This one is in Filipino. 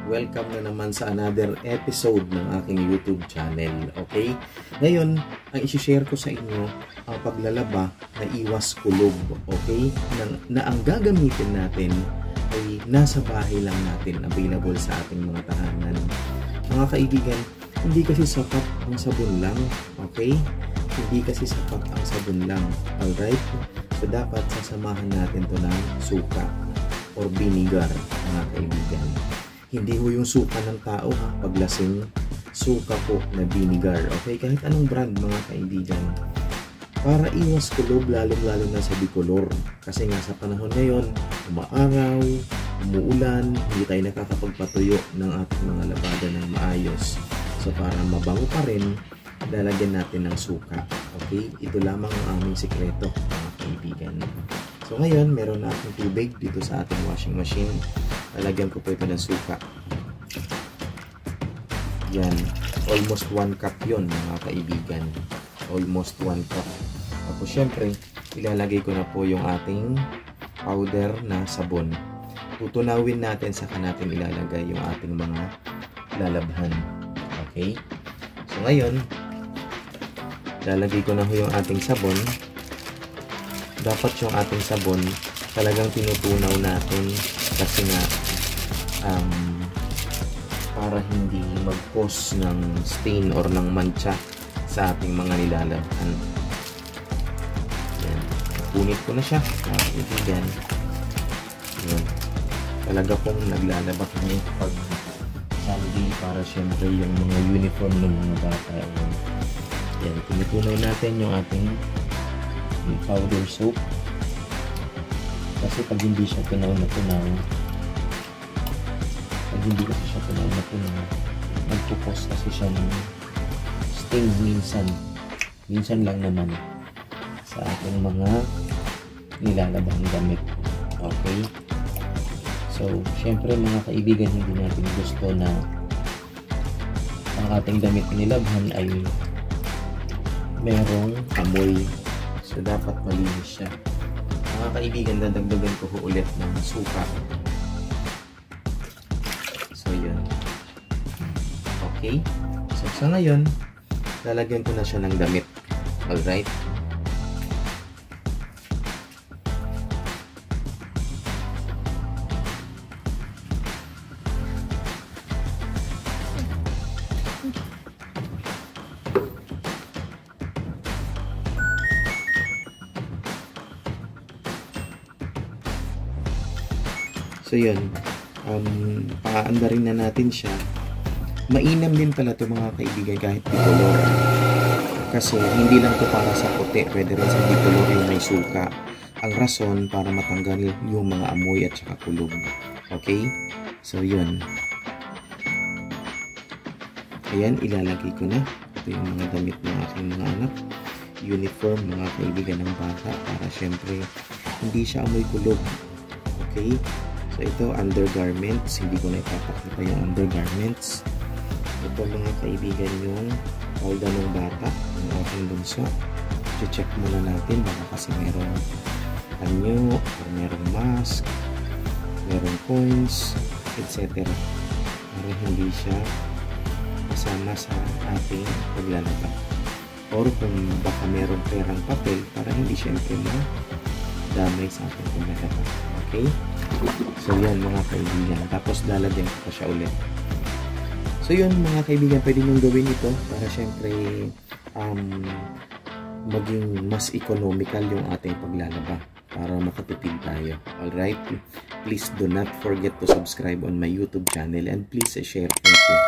Welcome na naman sa another episode ng aking YouTube channel. Okay? Ngayon, ang isi-share ko sa inyo ang paglalaba na iwas kulog. Okay? Na ang gagamitin natin ay nasa bahay lang natin, available sa ating mga tahanan. Mga kaibigan, hindi kasi sapat ang sabon lang. Okay? Hindi kasi sapat ang sabon lang. Alright? So, dapat sasamahan natin to ng suka or vinegar, mga kaibigan. Hindi ho yung suka ng tao ha, paglasing, suka po na vinegar. Okay, kahit anong brand, mga kaibigan. Para iwas kulog, lalong-lalo na sa bicolor. Kasi nga sa panahon ngayon, umaaraw, umuulan, hindi tayo nakakapagpatuyo ng ating mga labada ng maayos. So para mabango pa rin, lalagyan natin ng suka. Okay, ito lamang ang aming sikreto, mga kaibigan. So ngayon, meron na akong tubig dito sa ating washing machine. Lalagyan ko po ito ng suka. Yan. Almost 1 cup yun, mga kaibigan. Almost 1 cup. Tapos syempre, ilalagay ko na po yung ating powder na sabon. Tutunawin natin, saka natin ilalagay yung ating mga lalabhan. Okay? So ngayon, lalagay ko na po yung ating sabon. Dapat yung ating sabon talagang tinutunaw natin kasi nga para hindi mag-cause ng stain or ng mancha sa ating mga nilalabhan. Yan. Punit ko na siya, mga kaibigan. Yan. Talaga pong naglalaba kami pag Sunday para syempre yung mga uniform ng mga bata. Yan. Tinutunaw natin yung ating powder soap kasi pag hindi siya tunaw na tunaw, nagpupos kasi siya ng stain minsan lang naman sa ating mga nilalabang damit. Okay, so syempre mga kaibigan, hindi natin gusto na ang ating damit nilabhan ay merong amoy. So, dapat malinis siya. Mga kaibigan, dadagdagan ko po ulit ng suka. So, yun. Okay. So, sa ngayon, lalagyan ko na siya ng damit. Alright. So yun, paandarin na natin siya. Mainam din pala ito, mga kaibigan, kahit bicolor. Kasi hindi lang ito para sa puti, pwede rin sa bicolor yung may suka. Ang rason para matanggal yung mga amoy at saka kulog. Okay? So yun. Ayan, ilalagay ko na. Ito yung mga damit ng aking mga anak. Uniform, mga kaibigan ng bata, para syempre hindi siya amoy kulog. Okay? So, ito, undergarments. Hindi ko na ipapakita yung undergarments. Ito, mga kaibigan, yung palda ng bata, yung aking bunso. I-check muna natin. Baka kasi merong anyo, or merong mask, merong coins, etc. Para hindi siya kasama sa ating paglalaba. Or kung baka merong perang papel, para hindi syempre damay sa ating paglalaba. Okay? So yan, mga kaibigan, tapos lalagyan ko pa siya ulit. So yun, mga kaibigan, pwede nyo gawin ito para syempre maging mas economical yung ating paglalaba para makatipid tayo. Alright? Please do not forget to subscribe on my YouTube channel and please share. Thank you.